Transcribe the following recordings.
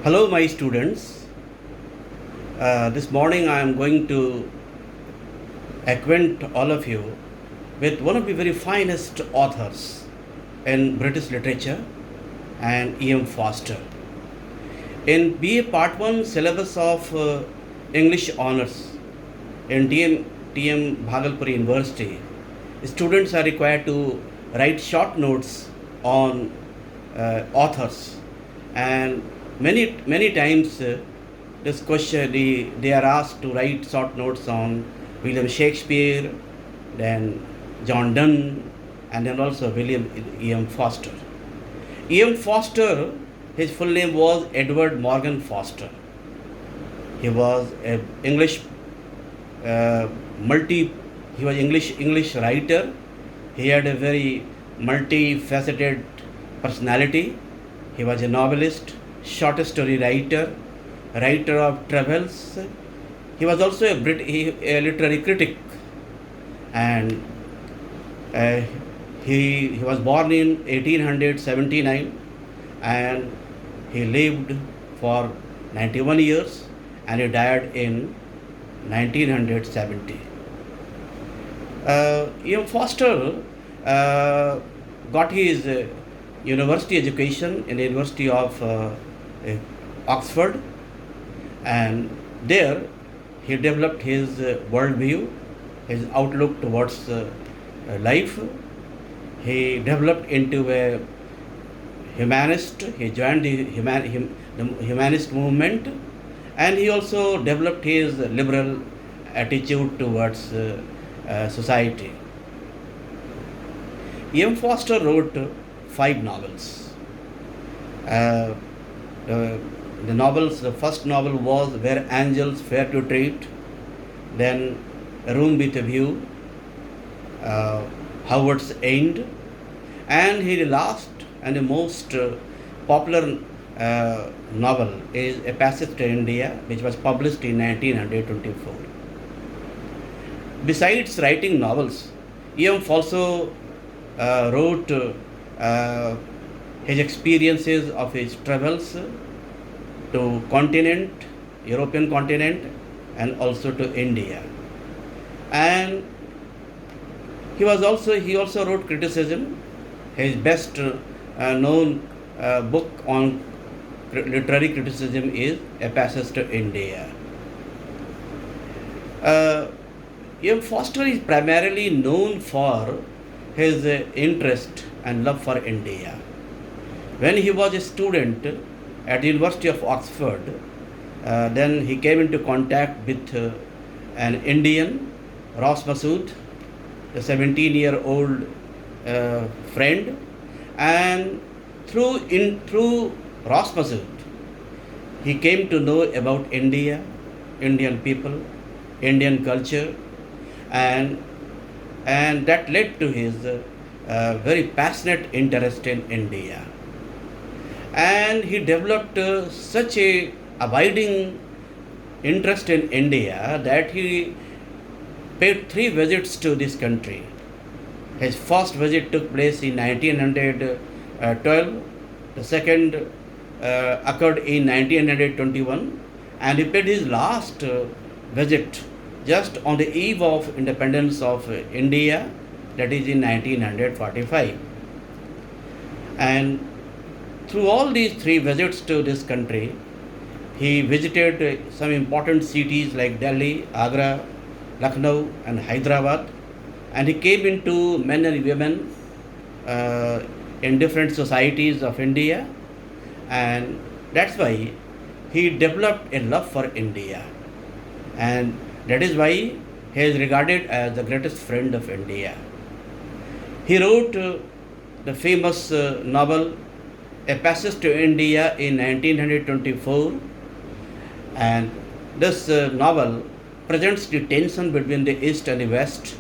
Hello, my students. This morning I am going to acquaint all of you with one of the very finest authors in British literature, and E.M. Forster. In BA Part 1 syllabus of English Honours in TM Bhagalpur University, students are required to write short notes on authors, and many times this question they are asked to write short notes on William Shakespeare, then John Donne, and then also William E.M. Forster. E.M. Forster, his full name was Edward Morgan Foster. He was a English multi. He was English writer. He had a very multifaceted personality. He was a novelist, short story writer, writer of travels. He was also a literary critic, and he was born in 1879, and he lived for 91 years, and he died in 1970. E.M. Foster got his university education in the University of Oxford, and there he developed his worldview, his outlook towards life. He developed into a humanist. He joined the humanist movement, and he also developed his liberal attitude towards society. E.M. Forster wrote 5 novels. Uh, the novels, the first novel was Where Angels Fear to Tread, then A Room with a View, Howard's End, and his last and the most popular novel is A Passage to India, which was published in 1924. Besides writing novels, E.M. also wrote his experiences of his travels to continent, European continent, and also to India. And he also wrote criticism. His best known book on literary criticism is A Passage to India. E.M. Forster is primarily known for his interest and love for India. When he was a student at the University of Oxford, then he came into contact with an Indian, Ross Masood, a 17-year-old friend, and through Ross Masood, he came to know about India, Indian people, Indian culture, and that led to his very passionate interest in India. And he developed such a abiding interest in India that he paid 3 visits to this country. His first visit took place in 1912, the second occurred in 1921, and he paid his last visit just on the eve of independence of India, that is in 1945. And through all these 3 visits to this country, he visited some important cities like Delhi, Agra, Lucknow, and Hyderabad, and he came into men and women in different societies of India, and that's why he developed a love for India, and that is why he is regarded as the greatest friend of India. He wrote the famous novel A Passage to India in 1924, and this novel presents the tension between the East and the West,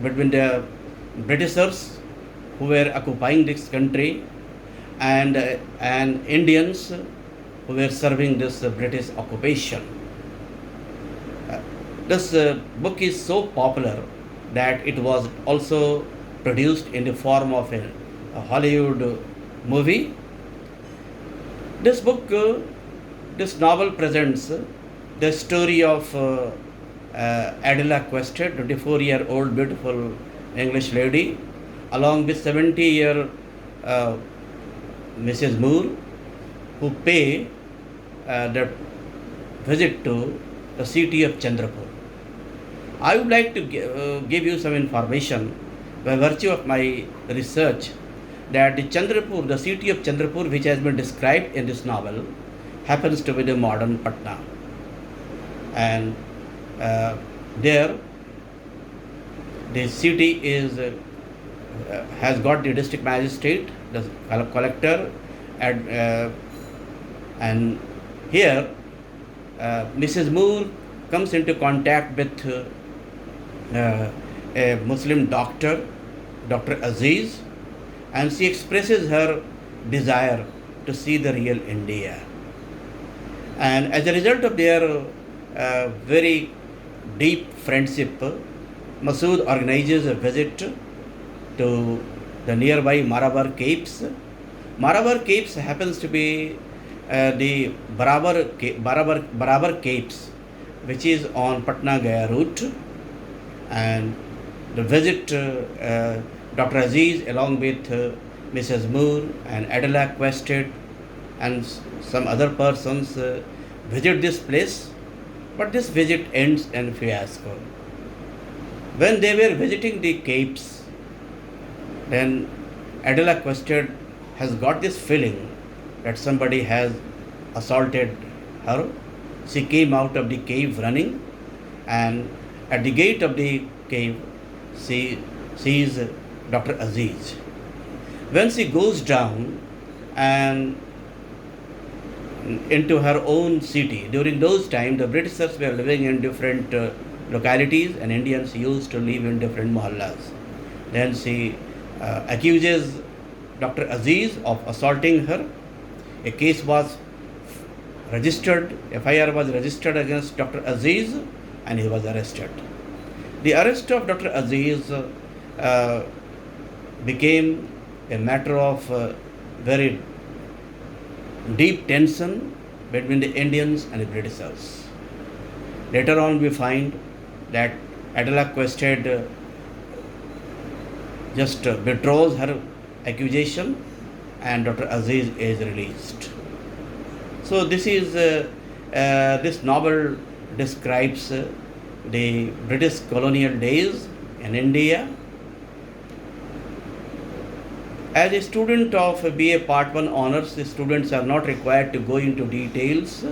between the Britishers who were occupying this country and Indians who were serving this British occupation. This book is so popular that it was also produced in the form of a Hollywood movie. This book This novel presents the story of Adela Quested, 24-year-old beautiful English lady, along with 70-year Mrs. Moore, who pay the visit to the city of Chandrapur. I would like to give you some information by virtue of my research that Chandrapur, the city of Chandrapur, which has been described in this novel, happens to be the modern Patna. And there, the city has got the district magistrate, the collector, and here Mrs. Moore comes into contact with a Muslim doctor, Dr. Aziz, and she expresses her desire to see the real India. And as a result of their very deep friendship, Masood organizes a visit to the nearby Marabar Caves. Marabar Caves happens to be the Barabar Caves, which is on Patna Gaya route. And the visit, Dr. Aziz along with Mrs. Moore and Adela Quested and some other persons visit this place, but this visit ends in fiasco. When they were visiting the caves, then Adela Quested has got this feeling that somebody has assaulted her. She came out of the cave running, and at the gate of the cave, she sees Dr. Aziz. When she goes down and into her own city, during those times the Britishers were living in different localities and Indians used to live in different mohallas. Then she accuses Dr. Aziz of assaulting her. A case was registered, FIR was registered against Dr. Aziz, and he was arrested. The arrest of Dr. Aziz became a matter of very deep tension between the Indians and the Britishers. Later on, we find that Adela Quested just withdraws her accusation, and Dr. Aziz is released. So this novel describes the British colonial days in India. As a student of BA Part 1 Honours, the students are not required to go into details.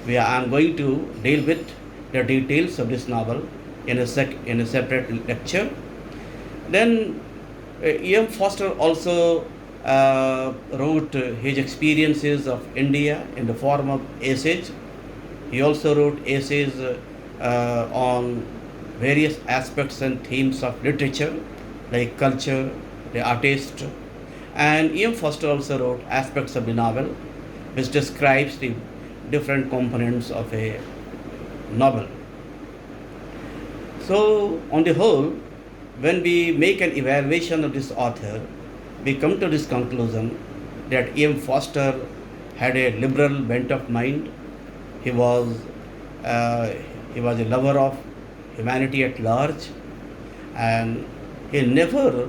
I am going to deal with the details of this novel in a separate lecture. Then E.M. Forster also wrote his experiences of India in the form of essays. He also wrote essays on various aspects and themes of literature, like culture, the artist. And E.M. Forster also wrote aspects of the novel, which describes the different components of a novel. So, on the whole, when we make an evaluation of this author, we come to this conclusion that E.M. Forster had a liberal bent of mind. He was a lover of humanity at large, and he never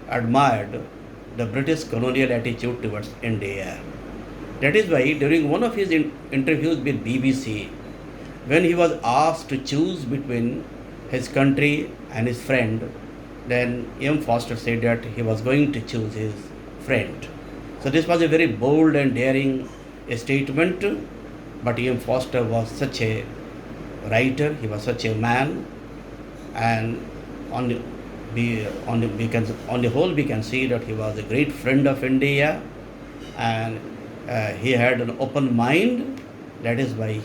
admired the British colonial attitude towards India. That is why during one of his interviews with BBC, when he was asked to choose between his country and his friend, then E.M. Forster said that he was going to choose his friend. So this was a very bold and daring statement, but E.M. Forster was such a writer, he was such a man, and on the whole we can see that he was a great friend of India, and he had an open mind. That is why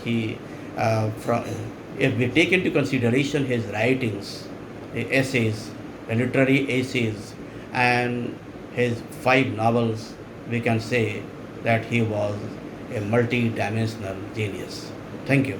if we take into consideration his writings, the essays, the literary essays, and his 5 novels, we can say that he was a multi-dimensional genius. Thank you.